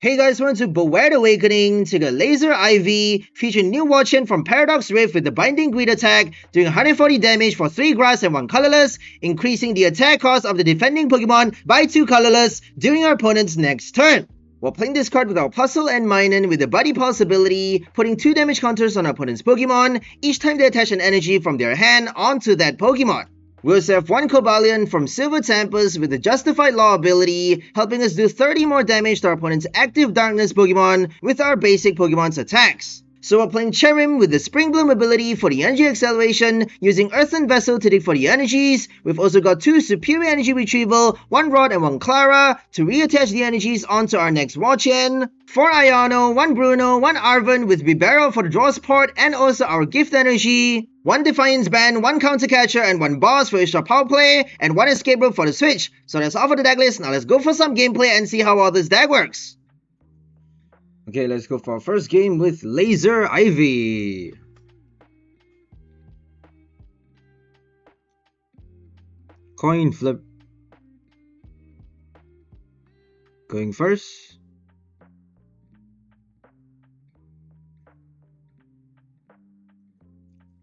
Hey guys, welcome to Beware the Awakening to the Laser IV, featuring new Wo-Chien from Paradox Rift with the Binding Greed attack, doing 140 damage for 3 grass and 1 colorless, increasing the attack cost of the defending Pokemon by 2 colorless during our opponent's next turn. While playing this card with our Plusle and Minun with the Buddy Pulse ability, putting 2 damage counters on our opponent's Pokemon each time they attach an energy from their hand onto that Pokemon. We also have 1 Cobalion from Silver Tempest with the Justified Law ability, helping us do 30 more damage to our opponent's active Darkness Pokemon with our basic Pokemon's attacks. So we're playing Cherrim with the Spring Bloom ability for the energy acceleration, using Earthen Vessel to dig for the energies. We've also got 2 Superior Energy Retrieval, 1 Rod and 1 Klara to reattach the energies onto our next Wo-Chien. 4 Iono, 1 Bruno, 1 Arven with Bibarel for the draw support and also our Gift Energy. 1 Defiance Band, 1 Counter Catcher, and 1 Boss for extra power play, and 1 Escape Rope for the switch. So that's all for the deck list. Now let's go for some gameplay and see how all this deck works. Okay, let's go for our first game with Laser IV. Coin flip. Going first.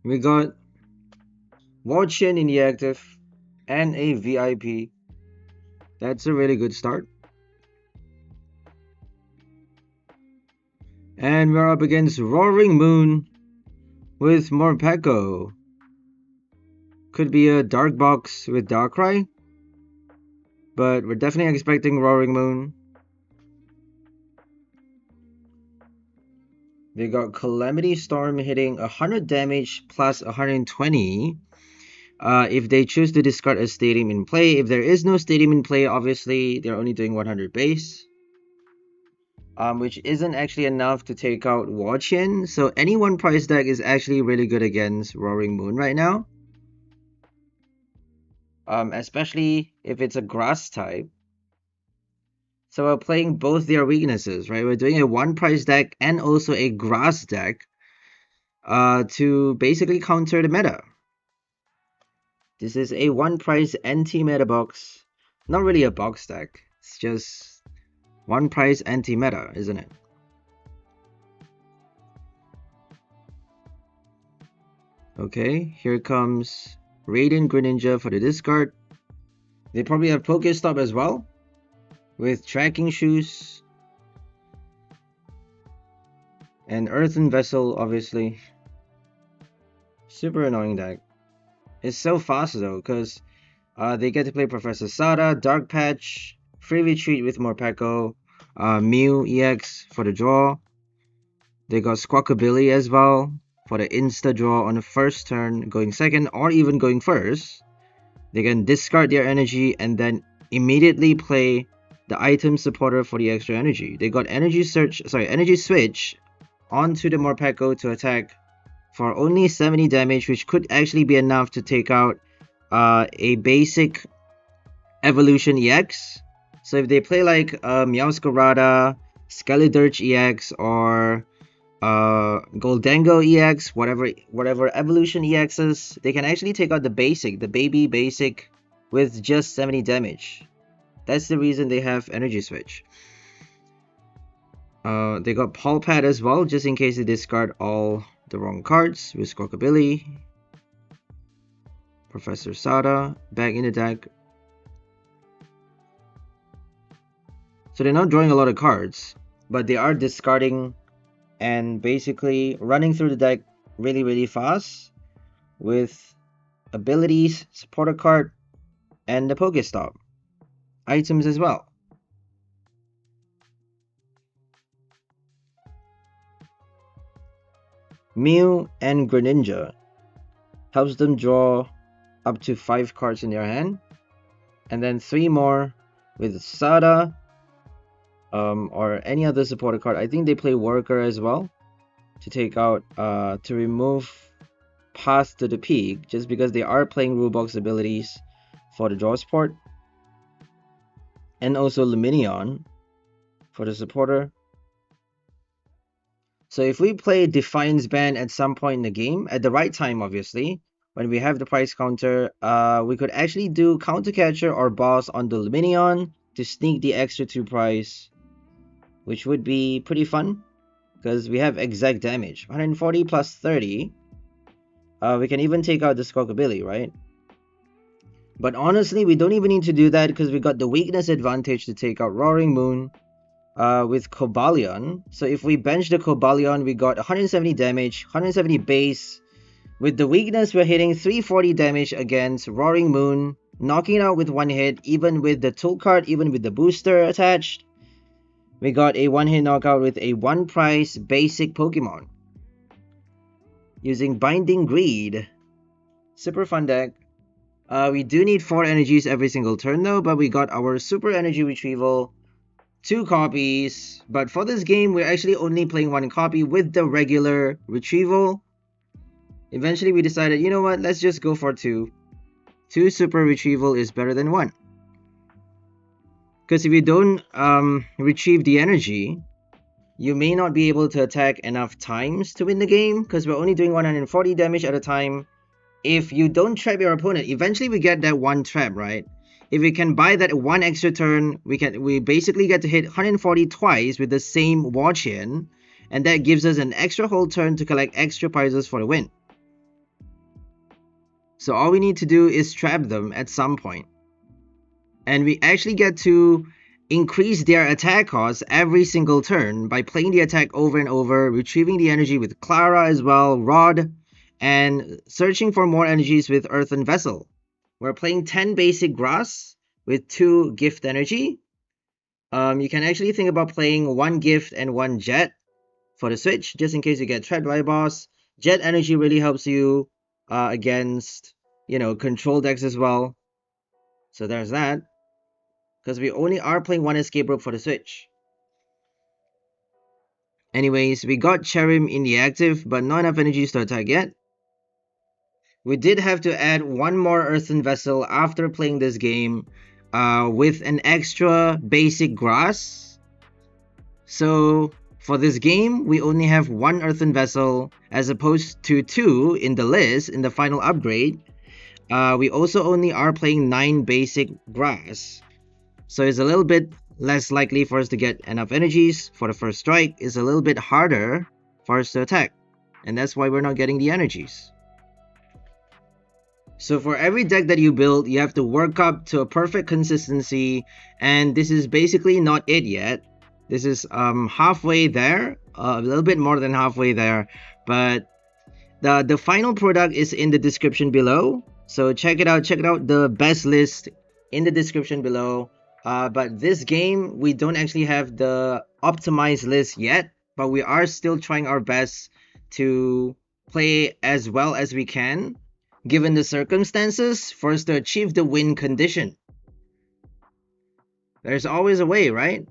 We got Wo-Chien in the active and a VIP. That's a really good start. And we're up against Roaring Moon with Morpeko. Could be a Dark Box with Darkrai, but we're definitely expecting Roaring Moon. They got Calamity Storm hitting 100 damage plus 120 if they choose to discard a Stadium in play. If there is no Stadium in play, obviously they're only doing 100 base. Which isn't actually enough to take out Wo-Chien. So any 1 price deck is actually really good against Roaring Moon right now. Especially if it's a grass type. So we're playing both their weaknesses, right? We're doing a 1 price deck and also a grass deck to basically counter the meta. This is a 1 price anti-meta box. Not really a box deck. It's just 1 price anti-meta, isn't it? Okay, here comes Radiant Greninja for the discard. They probably have Pokestop as well, with Tracking Shoes. And Earthen Vessel, obviously. Super annoying deck. It's so fast though, because they get to play Professor Sada, Dark Patch, Free Retreat with Morpeko, Mew EX for the draw. They got Squawkabilly as well for the insta draw on the first turn, going second or even going first. They can discard their energy and then immediately play the item supporter for the extra energy. They got Energy Switch onto the Morpeko to attack for only 70 damage, which could actually be enough to take out a basic Evolution EX. So if they play like Meowscarada, Skeledirge EX, or Goldengo EX, whatever Evolution EXs, they can actually take out the baby basic with just 70 damage. That's the reason they have Energy Switch. They got Paul Pad as well, just in case they discard all the wrong cards with Squawkabilly. Professor Sada back in the deck. So they're not drawing a lot of cards, but they are discarding and basically running through the deck really fast with abilities, supporter card, and the Pokestop items as well. Mew and Greninja helps them draw up to 5 cards in their hand, and then 3 more with Sada, or any other supporter card. I think they play Worker as well to take out, to remove Path to the Peak, just because they are playing Rule Box abilities for the draw support. And also Lumineon for the supporter. So if we play Defiance Band at some point in the game, at the right time obviously, when we have the price counter, we could actually do Counter Catcher or Boss on the Lumineon to sneak the extra 2 price which would be pretty fun because we have exact damage. 140 plus 30. We can even take out the 𝑧𝒄𝒂𝒓𝒄𝒍𝒐, right? But honestly, we don't even need to do that because we got the weakness advantage to take out Roaring Moon with Cobalion. So if we bench the Cobalion, we got 170 damage, 170 base. With the weakness, we're hitting 340 damage against Roaring Moon, knocking it out with one hit, even with the tool card, even with the booster attached. We got a one-hit knockout with a one-price basic Pokemon. Using Binding Greed. Super fun deck. We do need 4 energies every single turn though, but we got our Super Energy Retrieval, 2 copies. But for this game, we're actually only playing 1 copy with the regular Retrieval. Eventually we decided, you know what, let's just go for 2. 2 Super Retrieval is better than 1. Because if you don't retrieve the energy, you may not be able to attack enough times to win the game, because we're only doing 140 damage at a time. If you don't trap your opponent, eventually we get that 1 trap, right? If we can buy that 1 extra turn, we basically get to hit 140 twice with the same Wo-Chien, and that gives us an extra whole turn to collect extra prizes for the win. So all we need to do is trap them at some point. And we actually get to increase their attack cost every single turn by playing the attack over and over, retrieving the energy with Klara as well, Rod, and searching for more energies with Earthen Vessel. We're playing 10 basic grass with 2 gift energy. You can actually think about playing 1 gift and 1 jet for the switch, just in case you get trapped by a boss. Jet energy really helps you against, control decks as well. So there's that. Because we only are playing 1 escape rope for the switch. Anyways, we got Cherrim in the active, but not enough energies to attack yet. We did have to add 1 more Earthen Vessel after playing this game with an extra basic grass. So for this game, we only have 1 Earthen Vessel as opposed to 2 in the list in the final upgrade. We also only are playing 9 basic grass. So it's a little bit less likely for us to get enough energies for the first strike. It's a little bit harder for us to attack. And that's why we're not getting the energies. So for every deck that you build, you have to work up to a perfect consistency. And this is basically not it yet. This is halfway there. A little bit more than halfway there. But the final product is in the description below. So check it out. Check it out. The best list in the description below. But this game, we don't actually have the optimized list yet, but we are still trying our best to play as well as we can, given the circumstances, for us to achieve the win condition. There's always a way, right?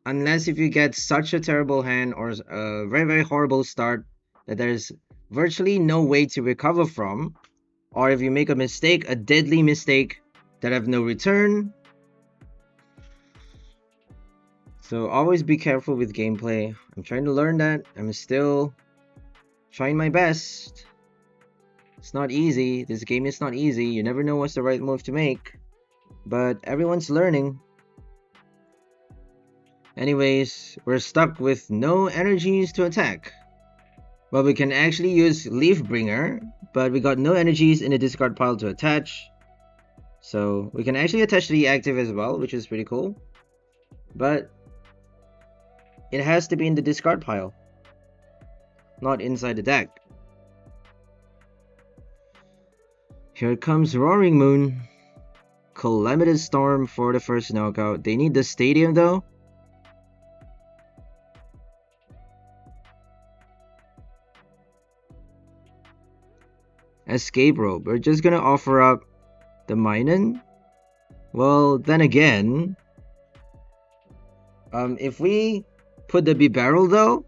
Unless if you get such a terrible hand or a very, very horrible start that there's virtually no way to recover from, or if you make a mistake, a deadly mistake that have no return. So always be careful with gameplay. I'm trying to learn that. I'm still trying my best. It's not easy. This game is not easy. You never know what's the right move to make. But everyone's learning. Anyways, we're stuck with no energies to attack. Well, we can actually use Leafbringer, but we got no energies in the discard pile to attach. So we can actually attach to the active as well, which is pretty cool. But it has to be in the discard pile, not inside the deck. Here comes Roaring Moon. Calamitous Storm for the first knockout. They need the stadium though. Escape Rope. We're just gonna offer up the Minun. Well, then again, if we put the Bibarel though,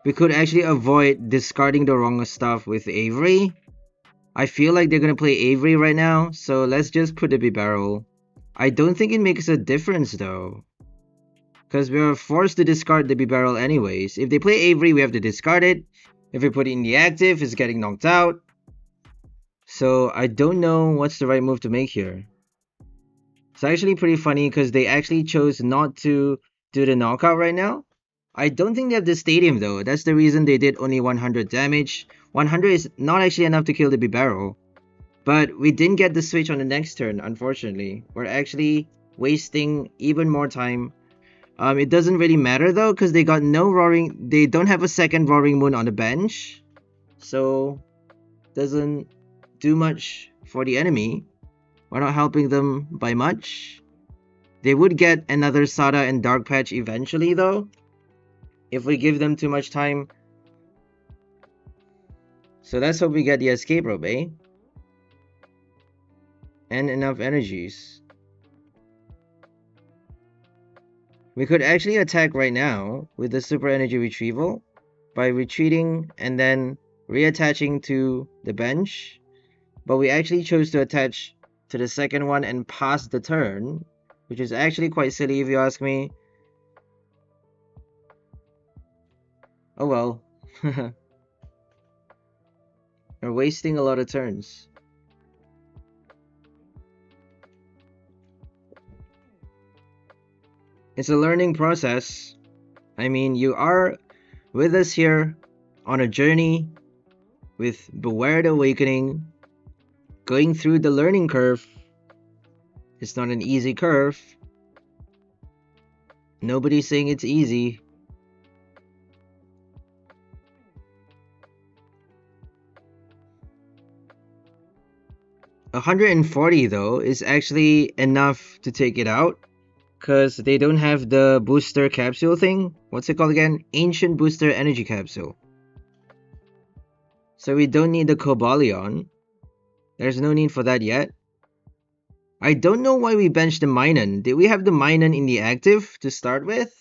we could actually avoid discarding the wrong stuff with Avery. I feel like they're gonna play Avery right now, so let's just put the Bibarel. I don't think it makes a difference though, because we're forced to discard the Bibarel anyways. If they play Avery, we have to discard it. If we put it in the active, it's getting knocked out. So I don't know what's the right move to make here. It's actually pretty funny because they actually chose not to do the knockout right now. I don't think they have the stadium though. That's the reason they did only 100 damage. 100 is not actually enough to kill the Bibarel. But we didn't get the switch on the next turn, unfortunately. We're actually wasting even more time. It doesn't really matter though, because they got no roaring. They don't have a second roaring moon on the bench, so doesn't do much for the enemy. We're not helping them by much. They would get another Sada and Dark Patch eventually though, if we give them too much time. So let's hope we get the Escape Rope, eh? And enough energies. We could actually attack right now with the Super Energy Retrieval by retreating and then reattaching to the bench. But we actually chose to attach to the second one and pass the turn, which is actually quite silly if you ask me. Oh well. We're wasting a lot of turns. It's a learning process. I mean, you are with us here on a journey with Beware the Awakening, going through the learning curve. It's not an easy curve. Nobody's saying it's easy. $140 though is actually enough to take it out, because they don't have the booster capsule thing. What's it called again? Ancient Booster Energy Capsule. So we don't need the Cobalion. There's no need for that yet. I don't know why we benched the Minun. Did we have the Minun in the active to start with?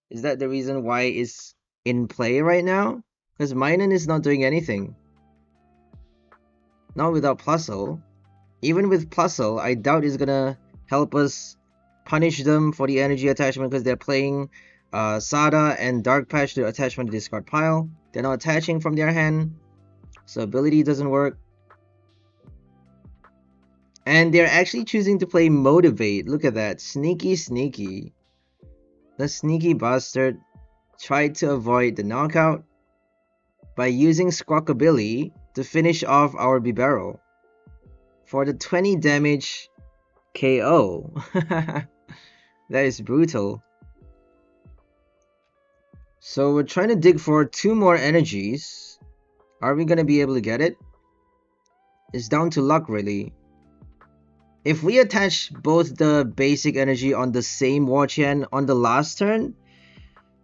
Is that the reason why it's in play right now? Because Minun is not doing anything. Not without Plusle. Even with Plusle, I doubt it's gonna help us punish them for the energy attachment, because they're playing Sada and Dark Patch to attach from the discard pile. They're not attaching from their hand, so ability doesn't work. And they're actually choosing to play Motivate. Look at that. Sneaky, sneaky. The sneaky bastard tried to avoid the knockout by using Squawkabilly to finish off our Bibarel for the 20 damage KO. That is brutal. So we're trying to dig for 2 more energies. Are we going to be able to get it? It's down to luck, really. If we attach both the basic energy on the same Wo-Chien on the last turn,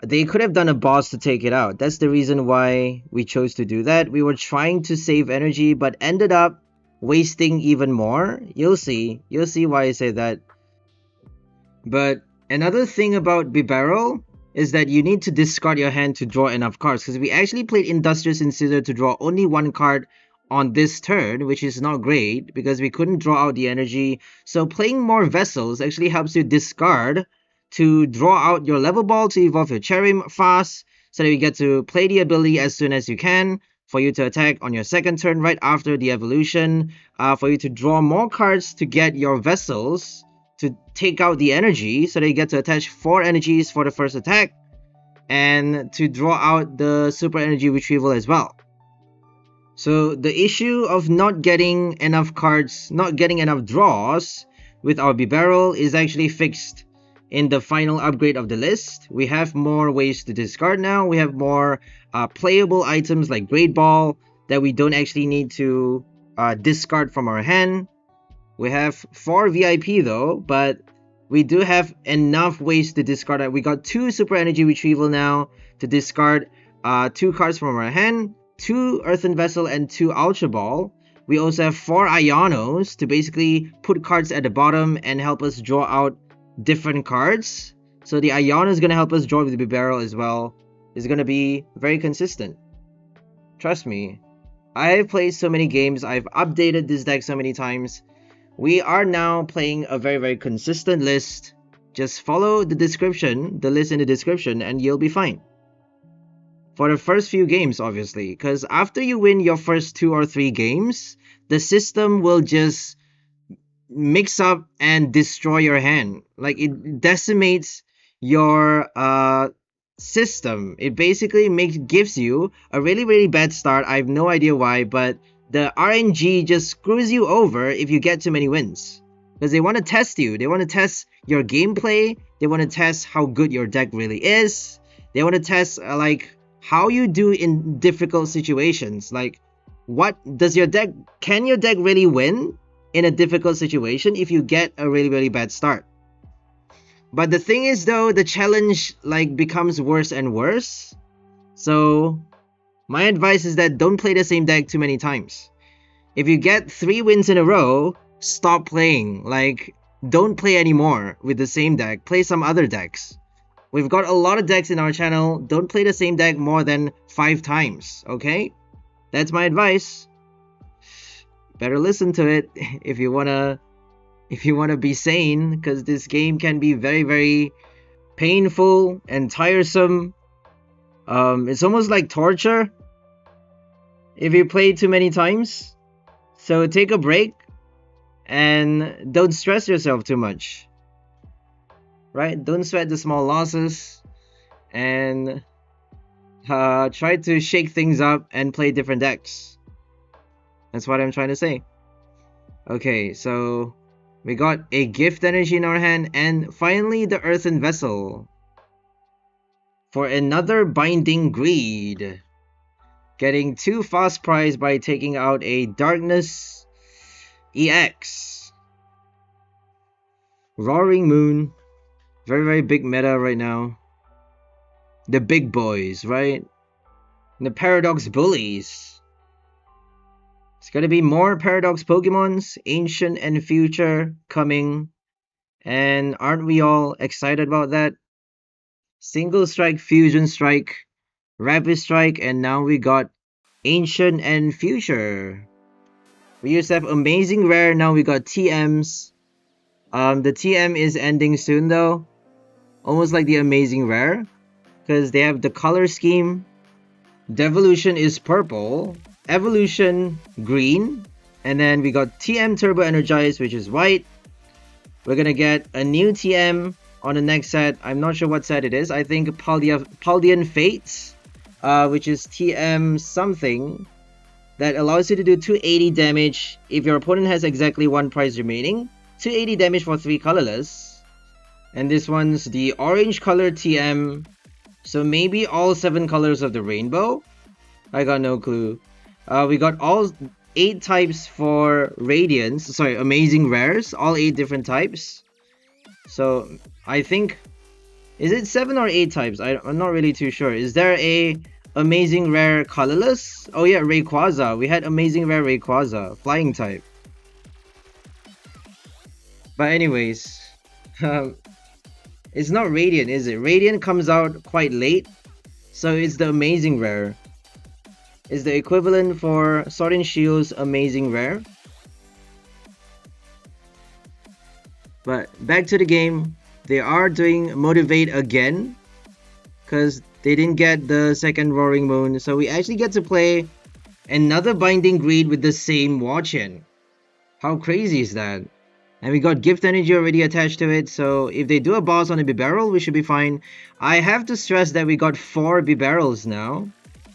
they could have done a boss to take it out. That's the reason why we chose to do that. We were trying to save energy, but ended up wasting even more. You'll see why I say that. But another thing about Bibarel is that you need to discard your hand to draw enough cards, because we actually played Industrious Incisor to draw only 1 card on this turn, which is not great because we couldn't draw out the energy. So playing more vessels actually helps you discard to draw out your level ball to evolve your Cherrim fast, so that you get to play the ability as soon as you can for you to attack on your second turn right after the evolution, for you to draw more cards to get your vessels to take out the energy, so that you get to attach 4 energies for the first attack, and to draw out the super energy retrieval as well. So the issue of not getting enough cards, not getting enough draws with our Bibarel is actually fixed in the final upgrade of the list. We have more ways to discard now. We have more playable items like Great Ball that we don't actually need to discard from our hand. We have 4 VIP though, but we do have enough ways to discard it. We got 2 super energy retrieval now to discard 2 cards from our hand, 2 Earthen Vessel and 2 Ultra Ball. We also have 4 Ionos to basically put cards at the bottom and help us draw out different cards. So the Iono is going to help us draw with the Bibarel as well. It's going to be very consistent. Trust me. I've played so many games. I've updated this deck so many times. We are now playing a very, very consistent list. Just follow the description, the list in the description, and you'll be fine. For the first few games, obviously. Because after you win your first 2 or 3 games, the system will just mix up and destroy your hand. Like, it decimates your system. It basically gives you a really bad start. I have no idea why, but the RNG just screws you over if you get too many wins. Because they want to test you. They want to test your gameplay. They want to test how good your deck really is. They want to test like how you do in difficult situations. Like, what does your deck, can your deck really win in a difficult situation if you get a really bad start? But the thing is though, the challenge like becomes worse and worse. So my advice is that don't play the same deck too many times. If you get 3 wins in a row, stop playing. Like, don't play anymore with the same deck. Play some other decks. We've got a lot of decks in our channel. Don't play the same deck more than 5 times, okay? That's my advice. Better listen to it if you wanna be sane, because this game can be very painful and tiresome. It's almost like torture if you play too many times. So take a break and don't stress yourself too much, right? Don't sweat the small losses, and try to shake things up and play different decks. That's what I'm trying to say. Okay, so we got a Gift Energy in our hand, and finally the Earthen Vessel for another Binding Greed. Getting 2 fast prize by taking out a Darkness EX. Roaring Moon. Very big meta right now. The big boys, right? The Paradox Bullies. It's gonna be more Paradox Pokemons, Ancient and Future, coming. And aren't we all excited about that? Single Strike, Fusion Strike, Rapid Strike, and now we got Ancient and Future. We used to have Amazing Rare, now we got TMs. The TM is ending soon though. Almost like the Amazing Rare, because they have the color scheme. Devolution is purple, Evolution green, and then we got TM Turbo Energized, which is white. We're gonna get a new TM on the next set. I'm not sure what set it is. I think Paldean Fates, which is TM something, that allows you to do 280 damage if your opponent has exactly 1 prize remaining. 280 damage for 3 colorless. And this one's the orange color TM. So maybe all 7 colors of the rainbow? I got no clue. We got all 8 types for Radiance. Sorry, Amazing Rares. All 8 different types. So I think... is it 7 or 8 types? I'm not really too sure. Is there a Amazing Rare colorless? Oh yeah, Rayquaza. We had Amazing Rare Rayquaza. Flying type. But anyways... it's not Radiant, is it? Radiant comes out quite late. So it's the Amazing Rare. It's the equivalent for Sword and Shield's Amazing Rare. But back to the game. They are doing Motivate again, because they didn't get the second Roaring Moon. So we actually get to play another Binding Greed with the same Wo-Chien. How crazy is that? And we got Gift Energy already attached to it, so if they do a boss on a Bibarel, we should be fine. I have to stress that we got 4 Bibarels now.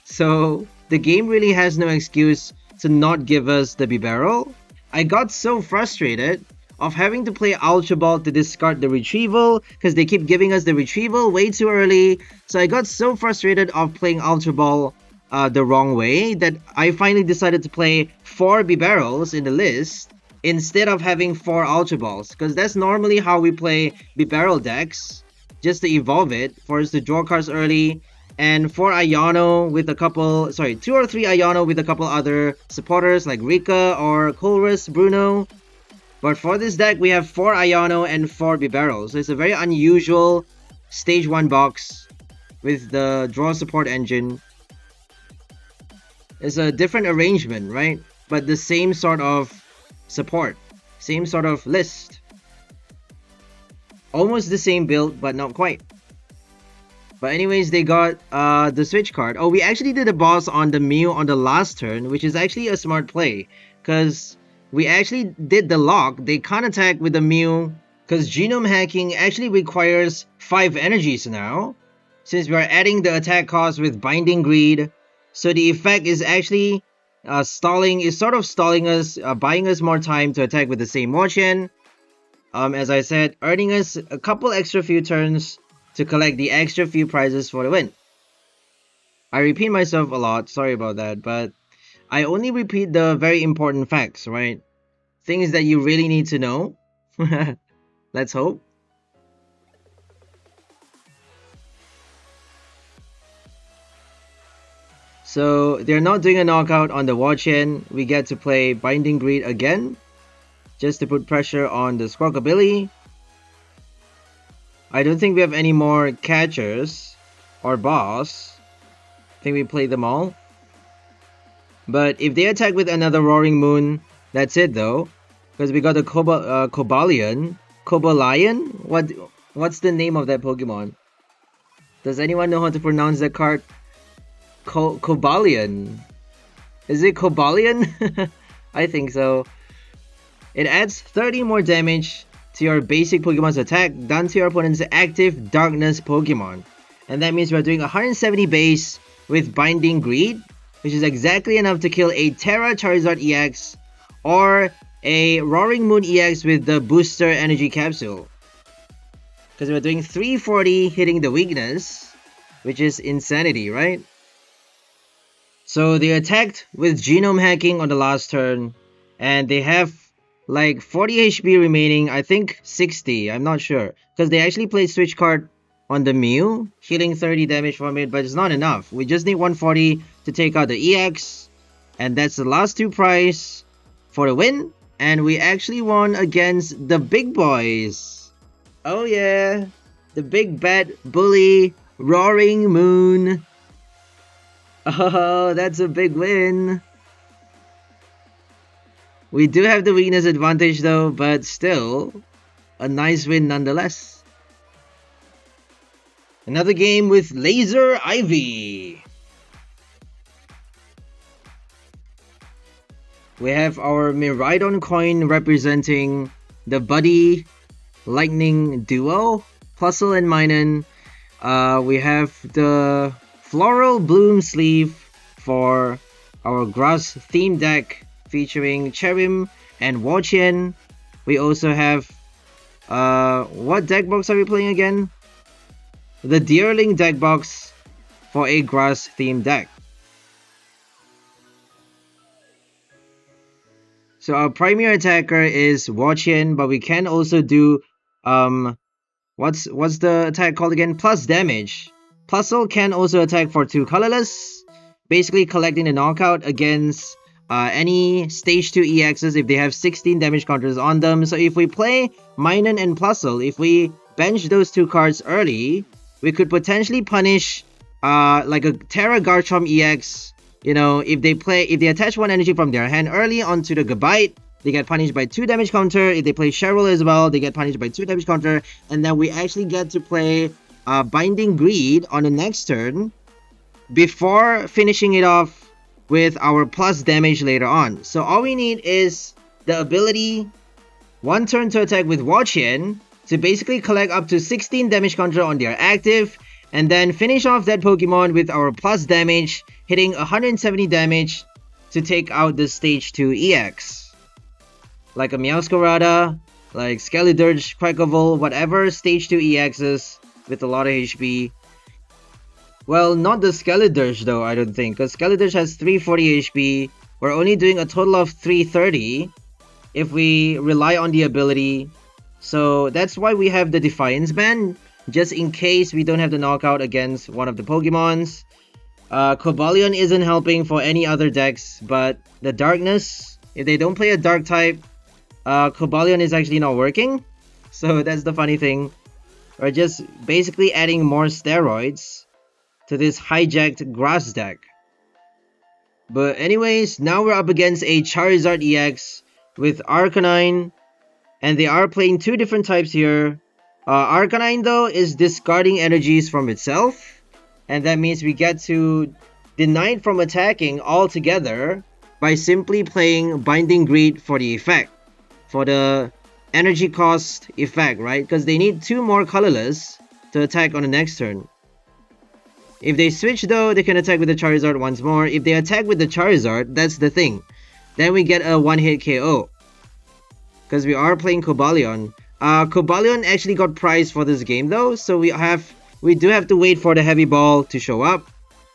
So the game really has no excuse to not give us the Bibarel. I got so frustrated of having to play Ultra Ball to discard the Retrieval, because they keep giving us the Retrieval way too early. So I got so frustrated of playing Ultra Ball the wrong way that I finally decided to play 4 Bibarels in the list instead of having 4 Ultra Balls, because that's normally how we play Bibarel decks, just to evolve it, for us to draw cards early, and 4 Iono with a couple, sorry, 2 or 3 Iono with a couple other supporters like Rika or Colress, Bruno. But for this deck, we have 4 Iono and 4 Bibarel, so it's a very unusual Stage 1 box with the draw support engine. It's a different arrangement, right? But the same sort of support, same sort of list, almost the same build but not quite. But anyways, they got the switch card. Oh, we actually did a boss on the Mew on the last turn, which is actually a smart play, because we actually did the lock. They can't attack with the Mew because genome hacking actually requires 5 energies now, since we are adding the attack cost with Binding Greed. So the effect is actually stalling us, buying us more time to attack with the same Wo-Chien. As I said, earning us a couple extra few turns to collect the extra few prizes for the win. I repeat myself a lot, sorry about that, but I only repeat the very important facts, right? Things that you really need to know. Let's hope. So they're not doing a knockout on the Wo-Chien. We get to play Binding Greed again, just to put pressure on the 𝑧𝒄𝒂𝒓𝒄𝒍𝒄𝒑. I don't think we have any more catchers or boss. I think we played them all. But if they attack with another Roaring Moon, that's it though. Because we got the Cobalion. What's the name of that Pokemon? Does anyone know how to pronounce that card? Cobalion. Is it Cobalion? I think so. It adds 30 more damage to your basic Pokemon's attack done to your opponent's active Darkness Pokemon. And that means we're doing 170 base with Binding Greed, which is exactly enough to kill a Tera Charizard EX or a Roaring Moon EX with the Booster Energy Capsule. Because we're doing 340 hitting the weakness, which is insanity, right? So they attacked with Genome Hacking on the last turn, and they have like 40 HP remaining, I think 60, I'm not sure. Because they actually played Switch Card on the Mew, healing 30 damage from it, but it's not enough. We just need 140 to take out the EX, and that's the last 2 prize for the win. And we actually won against the big boys. Oh yeah, the big bad bully Roaring Moon. Oh, that's a big win. We do have the weakness advantage though, but still, a nice win nonetheless. Another game with Laser Ivy. We have our Miraidon coin representing the Buddy Lightning duo, Plusle and Minun. We have the Floral Bloom sleeve for our grass theme deck featuring Cherrim and Wo-Chien. We also have what deck box are we playing again? The Deerling deck box for a grass theme deck. So our primary attacker is Wo-Chien, but we can also do what's the attack called again? Plus damage. Plusle can also attack for 2 colorless, basically collecting the knockout against any stage 2 EXs if they have 16 damage counters on them. So if we play Minun and Plusle, if we bench those 2 cards early, we could potentially punish like a Tera Garchomp EX. You know, if they attach 1 energy from their hand early onto the 𝑔abite, they get punished by 2 damage counter. If they play Cheryl as well, they get punished by 2 damage counter. And then we actually get to play Binding Greed on the next turn before finishing it off with our plus damage later on. So all we need is the ability 1 turn to attack with Wo-Chien to basically collect up to 16 damage counter on their active, and then finish off that Pokemon with our plus damage, hitting 170 damage to take out the stage 2 EX. Like a Meowscarada, like �սկeledirge, whatever stage 2 EXs with a lot of HP. Well, not the �սկeledirge though, I don't think, because �սկeledirge has 340 HP. We're only doing a total of 330 if we rely on the ability. So that's why we have the Defiance Band, just in case we don't have the knockout against one of the Pokemons. Cobalion isn't helping for any other decks, but the Darkness, if they don't play a Dark type, Cobalion is actually not working. So that's the funny thing. We're just basically adding more steroids to this hijacked grass deck. But anyways, now we're up against a Charizard EX with Arcanine, and they are playing 2 different types here. Arcanine though is discarding energies from itself, and that means we get to deny it from attacking altogether by simply playing Binding Greed for the effect, for the energy cost effect, right? Because they need 2 more colorless to attack on the next turn. If they switch though, they can attack with the Charizard once more. If they attack with the Charizard, that's the thing. Then we get a one-hit KO. Because we are playing Cobalion. Cobalion actually got prized for this game though, so we do have to wait for the heavy ball to show up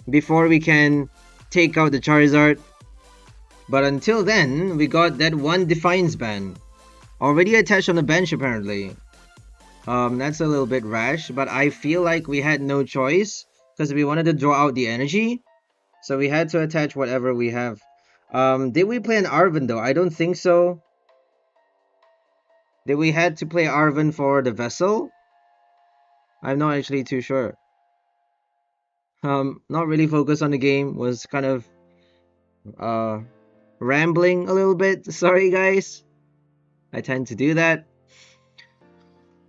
before we can take out the Charizard. But until then, we got that one Defiance Band already attached on the bench apparently. That's a little bit rash, but I feel like we had no choice because we wanted to draw out the energy, so we had to attach whatever we have. Did we play an Arven though? I don't think so. Did we had to play Arven for the Vessel? I'm not actually too sure. Not really focused on the game, was kind of rambling a little bit. Sorry guys, I tend to do that.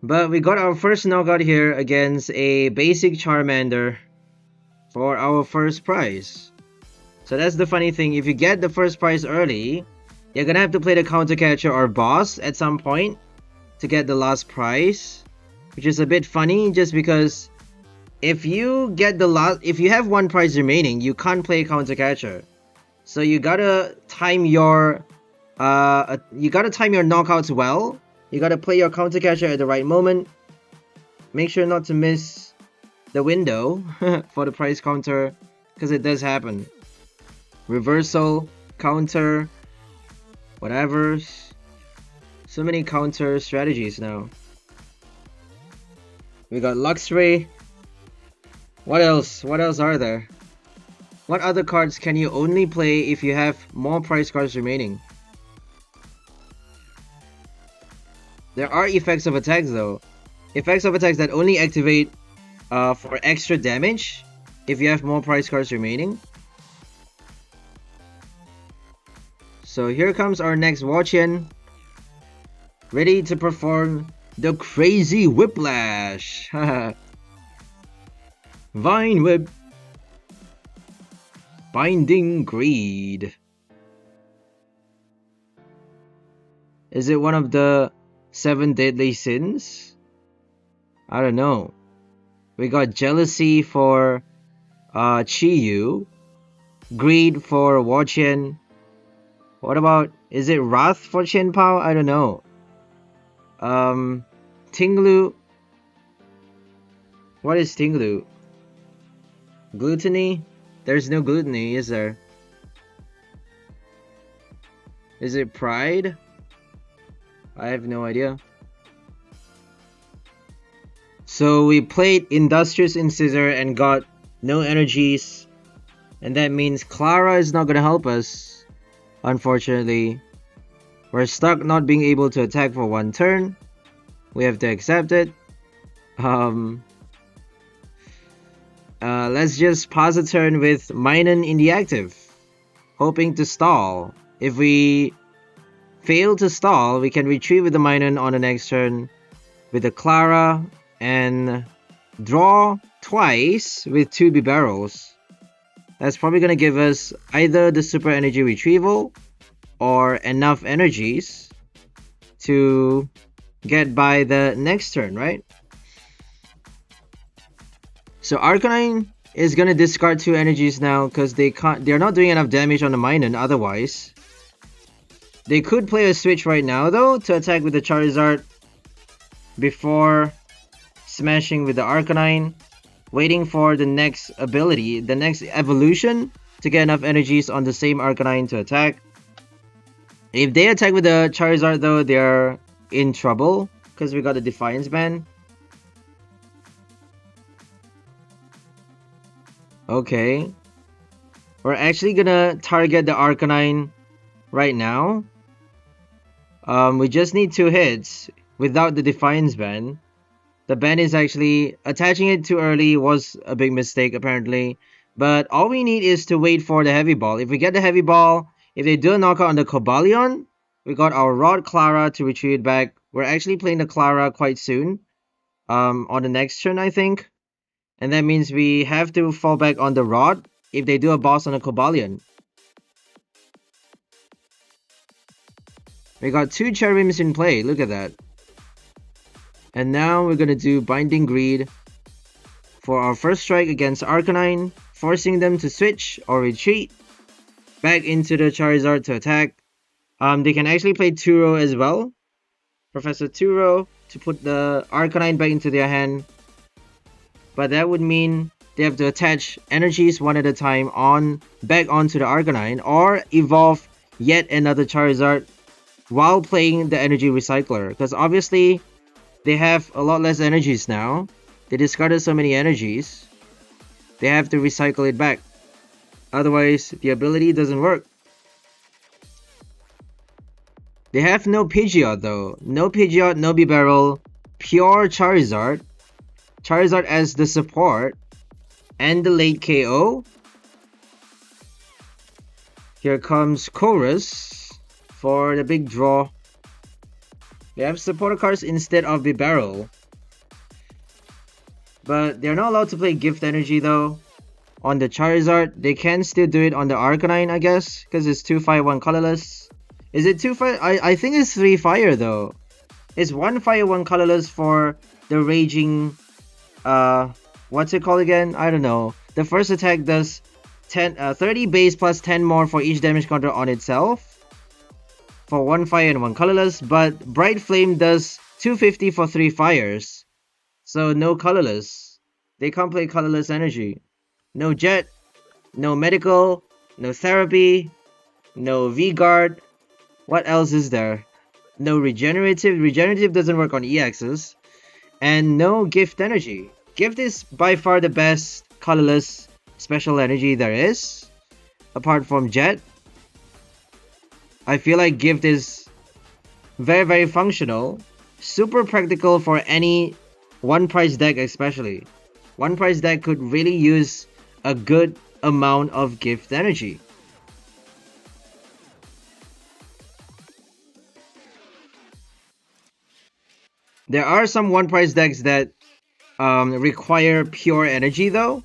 But we got our first knockout here against a basic Charmander for our first prize. So that's the funny thing, if you get the first prize early, you're gonna have to play the counter catcher or boss at some point to get the last prize, which is a bit funny just because if you have one prize remaining, you can't play counter catcher. So you gotta time your knockouts well. You gotta play your counter catcher at the right moment. Make sure not to miss the window for the prize counter, because it does happen. Reversal, counter, whatever. So many counter strategies now. We got Luxray. What else? What else are there? What other cards can you only play if you have more prize cards remaining? There are effects of attacks though. Effects of attacks that only activate for extra damage if you have more prize cards remaining. So here comes our next Wo-Chien, ready to perform the crazy whiplash. Vine Whip. Binding Greed. Is it one of the 7 deadly sins? I don't know. We got Jealousy for Chi-Yu, Greed for Wo-Chien. What about, is it Wrath for Chien-Pao? I don't know. Ting-Lu. What is Ting-Lu? Gluttony? There's no gluttony, is there? Is it Pride? I have no idea. So we played Industrious Incisor and got no energies. And that means Klara is not gonna help us. Unfortunately, we're stuck not being able to attack for 1 turn. We have to accept it. Let's just pause a turn with Minun in the active, hoping to stall. If we fail to stall, we can retrieve with the Minun on the next turn with the Klara and draw twice with 2 Bibarels. That's probably going to give us either the Super Energy Retrieval or enough energies to get by the next turn, right? So Arcanine is going to discard 2 energies now because they're not doing enough damage on the Minun otherwise. They could play a switch right now though to attack with the Charizard before smashing with the Arcanine, waiting for the next ability, the next evolution, to get enough energies on the same Arcanine to attack. If they attack with the Charizard though, they're in trouble because we got the Defiance Band. Okay, we're actually gonna target the Arcanine right now. We just need 2 hits without the Defiance Band. The band is actually, attaching it too early was a big mistake apparently. But all we need is to wait for the heavy ball. If we get the heavy ball, if they do a knockout on the Cobalion, we got our Rod Klara to retrieve it back. We're actually playing the Klara quite soon. On the next turn, I think. And that means we have to fall back on the Rod if they do a boss on a Cobalion. We got 2 Cherrims in play, look at that. And now we're gonna do Binding Greed for our first strike against Arcanine, forcing them to switch or retreat back into the Charizard to attack. They can actually play Turo as well. Professor Turo to put the Arcanine back into their hand. But that would mean they have to attach energies one at a time back onto the Arcanine or evolve yet another Charizard while playing the Energy Recycler. Because obviously they have a lot less energies now. They discarded so many energies. They have to recycle it back. Otherwise, the ability doesn't work. They have no Pidgeot though. No Pidgeot, no Bibarel. Pure Charizard. Charizard as the support. And the late KO. Here comes Chorus for the big draw. They have supporter cards instead of Bibarel. But they're not allowed to play Gift Energy though. On the Charizard, they can still do it on the Arcanine, I guess. Because it's 2 fire, 1 colorless. Is it 2 fire? I think it's 3 fire though. It's 1 fire, 1 colorless for the Raging... what's it called again? I don't know. The first attack does 30 base plus 10 more for each damage counter on itself. For 1 fire and 1 colorless. But Bright Flame does 250 for 3 fires. So no colorless. They can't play colorless energy. No Jet. No Medical. No Therapy. No V-Guard. What else is there? No Regenerative. Regenerative doesn't work on EXs. And no Gift Energy. Gift is by far the best colorless special energy there is. Apart from Jet. I feel like Gift is very, very functional. Super practical for any one price deck especially. One price deck could really use a good amount of Gift Energy. There are some one price decks that require pure energy though.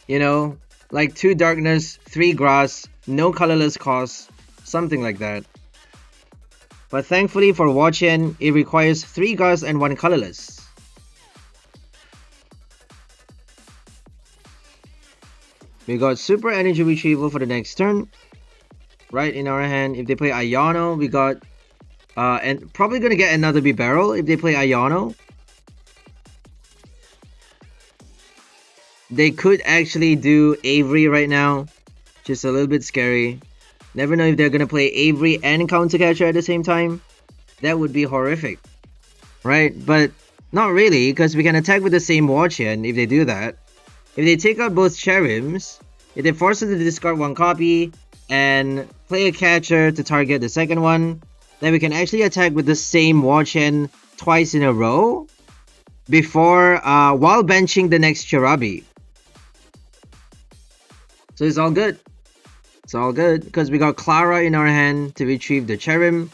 You know, like 2 darkness, 3 grass, no colorless cost, something like that. But thankfully for Wo-Chien, it requires 3 grass and 1 colorless. We got Super Energy Retrieval for the next turn. Right in our hand. If they play Iono, we got... and probably gonna get another Bibarel if they play Iono. They could actually do Avery right now. Just a little bit scary. Never know if they're gonna play Avery and Counter Catcher at the same time. That would be horrific. Right? But not really, because we can attack with the same Wo-Chien if they do that. If they take out both Cherrims, if they force it to discard 1 copy and play a catcher to target the second one, then we can actually attack with the same Wo-Chien twice in a row before while benching the next Cherubi. So it's all good. It's all good because we got Klara in our hand to retrieve the Cherrim.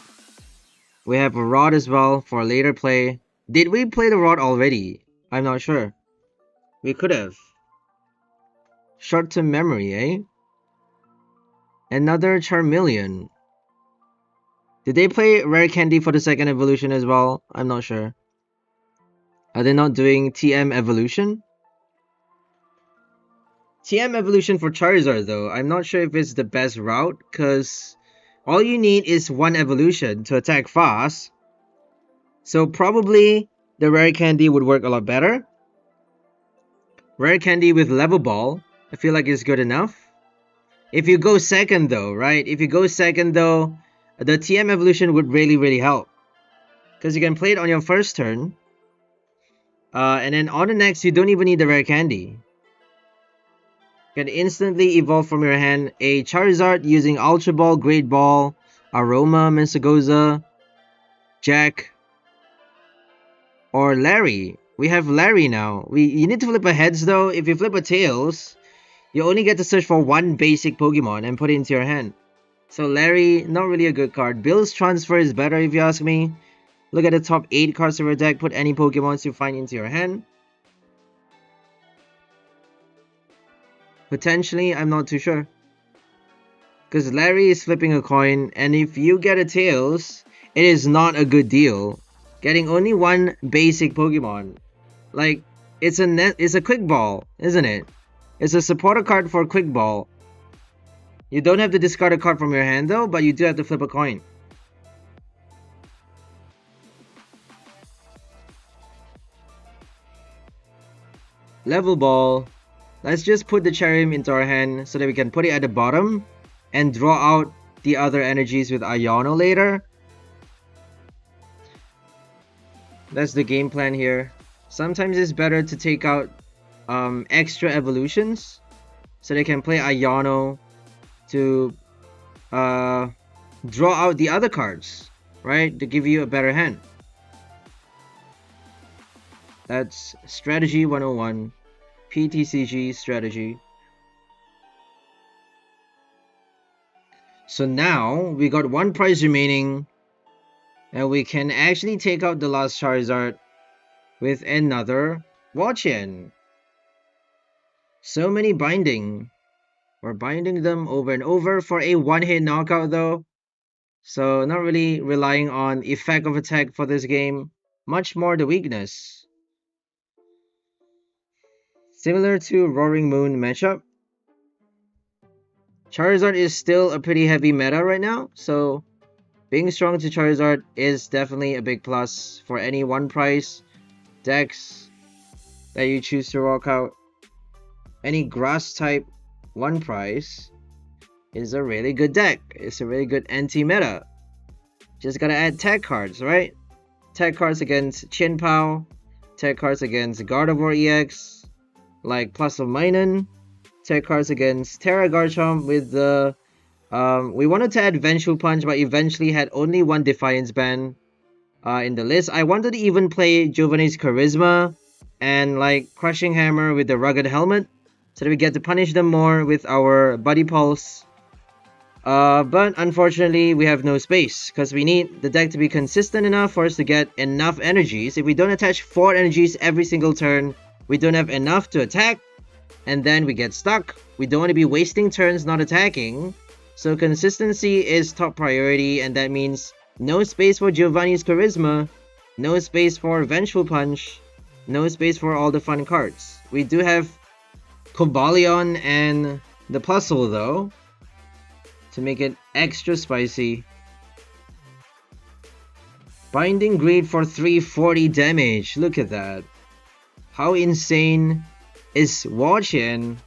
We have a Rod as well for later play. Did we play the Rod already? I'm not sure. We could have. Short-term memory, eh? Another Charmeleon. Did they play Rare Candy for the second evolution as well? I'm not sure. Are they not doing TM evolution? TM evolution for Charizard though, I'm not sure if it's the best route because all you need is 1 evolution to attack fast. So probably the Rare Candy would work a lot better. Rare Candy with Level Ball, I feel like it's good enough. If you go second though, right? If you go second though, the TM evolution would really, really help. Because you can play it on your first turn. And then on the next, you don't even need the Rare Candy. You can instantly evolve from your hand a Charizard using Ultra Ball, Great Ball, Aroma, Mesagoza, Jack, or Larry. We have Larry now. You need to flip a heads though. If you flip a tails, you only get to search for 1 basic Pokemon and put it into your hand. So Larry, not really a good card. Bill's Transfer is better if you ask me. Look at the top 8 cards of your deck. Put any Pokemons you find into your hand. Potentially, I'm not too sure. Because Larry is flipping a coin, and if you get a tails, it is not a good deal. Getting only one basic Pokemon. Like, it's a quick ball, isn't it? It's a supporter card for quick ball. You don't have to discard a card from your hand though, but you do have to flip a coin. Level ball. Let's just put the Cherrim into our hand so that we can put it at the bottom and draw out the other energies with Iono later. That's the game plan here. Sometimes it's better to take out extra evolutions so they can play Iono to draw out the other cards, right? To give you a better hand. That's strategy 101. PTCG strategy. So now we got one prize remaining, and we can actually take out the last Charizard with another Wo-Chien. So many binding. We're binding them over and over for a one-hit knockout though. So not really relying on effect of attack for this game. Much more the weakness. Similar to Roaring Moon matchup. Charizard is still a pretty heavy meta right now, so being strong to Charizard is definitely a big plus for any one price decks that you choose to rock out. Any grass type one price is a really good deck. It's a really good anti-meta. Just gotta add tag cards, right? Tag cards against Wo-Chien PAR, tag cards against Gardevoir EX, like Plusle Minun, tag cards against Tera Garchomp with the we wanted to add Vengeful Punch, but eventually had only one Defiance Band in the list. I wanted to even play Giovanni's Charisma and like Crushing Hammer with the Rugged Helmet, so that we get to punish them more with our Buddy Pulse. But unfortunately, we have no space, because we need the deck to be consistent enough for us to get enough energies. If we don't attach 4 energies every single turn, we don't have enough to attack, and then we get stuck. We don't want to be wasting turns not attacking. So consistency is top priority, and that means no space for Giovanni's Charisma, no space for Vengeful Punch, no space for all the fun cards. We do have Cobalion and the Plusle though, to make it extra spicy. Binding Greed for 340 damage. Look at that. How insane is Wo-Chien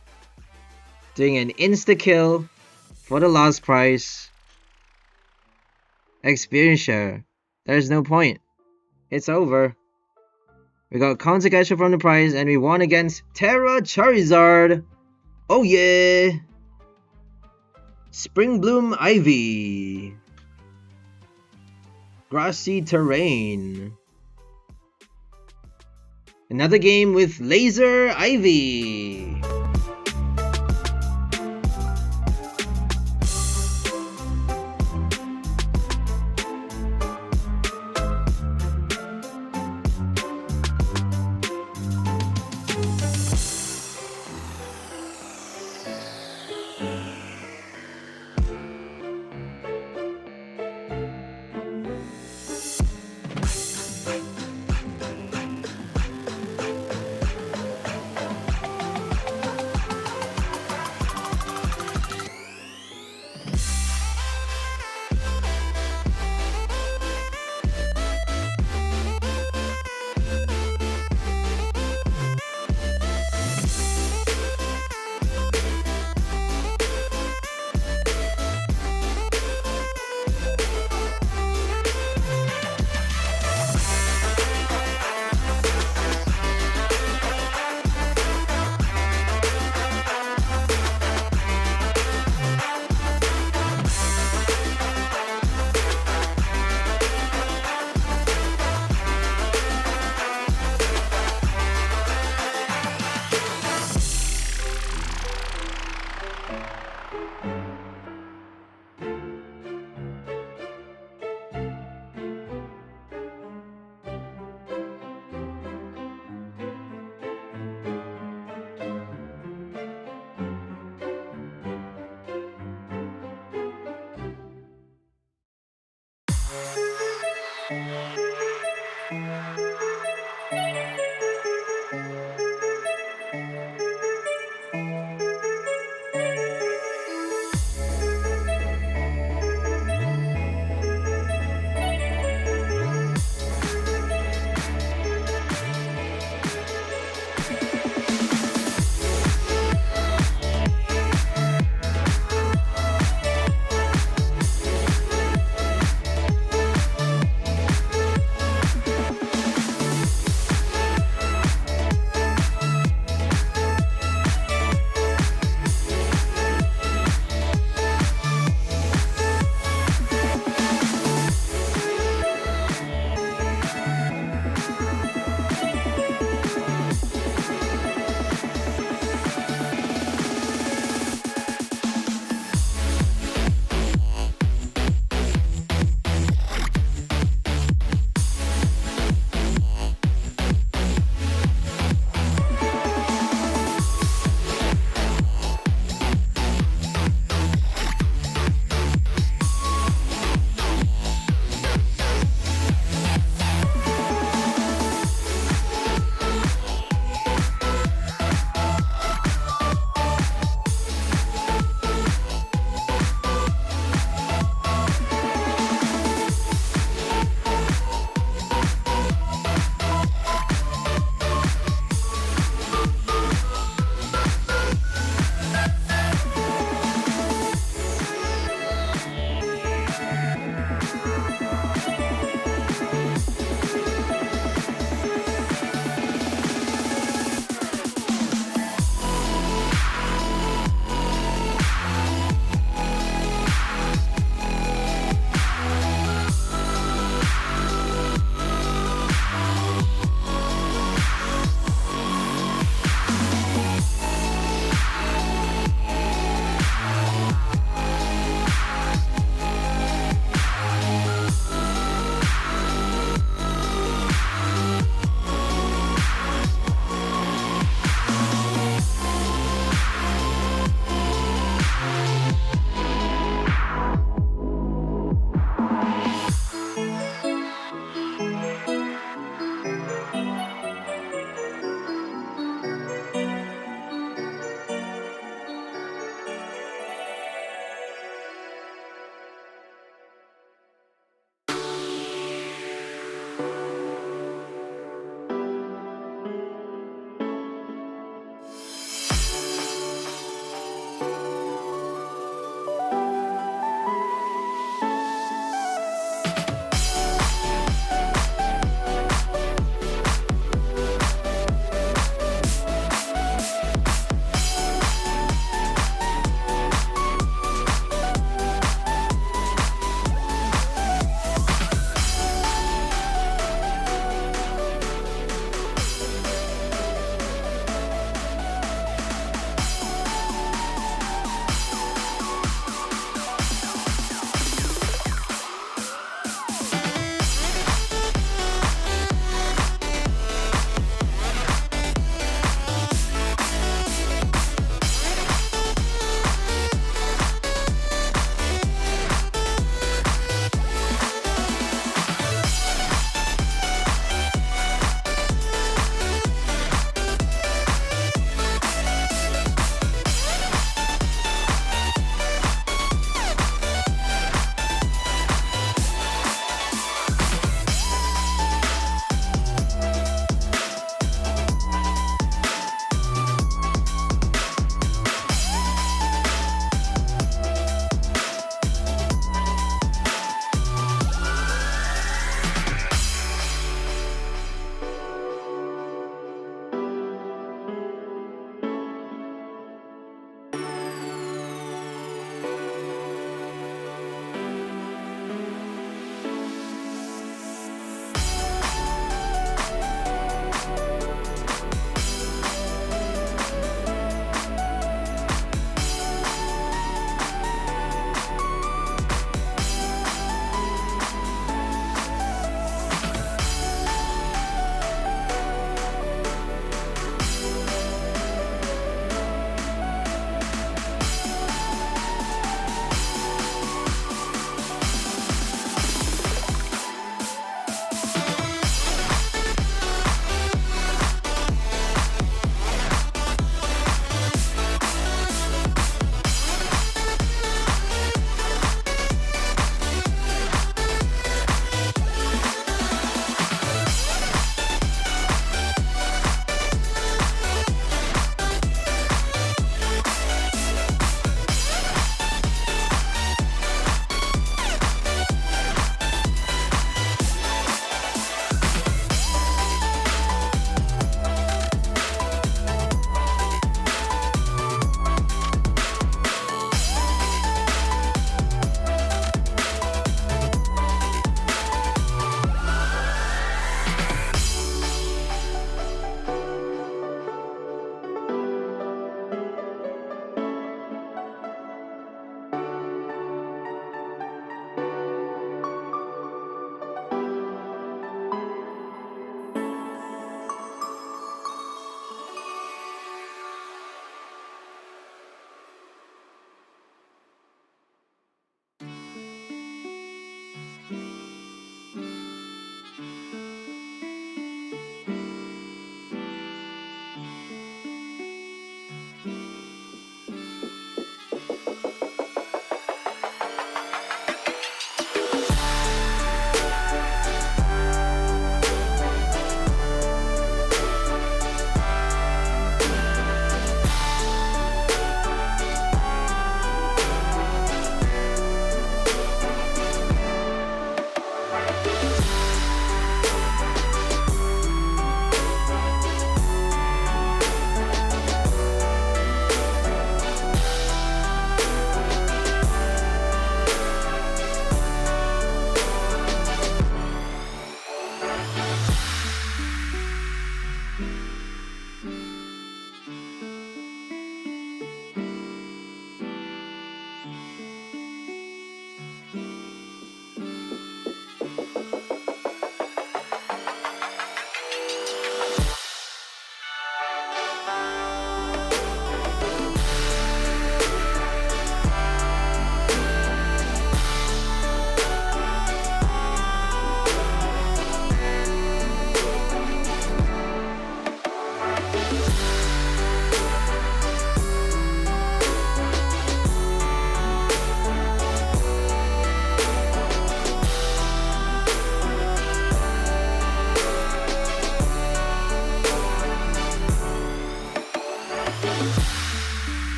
doing an insta-kill for the last prize? Experience share. There's no point. It's over. We got counter catcher from the prize, and we won against Tera Charizard. Oh yeah! Spring Bloom Ivy. Grassy Terrain. Another game with Laser Ivy.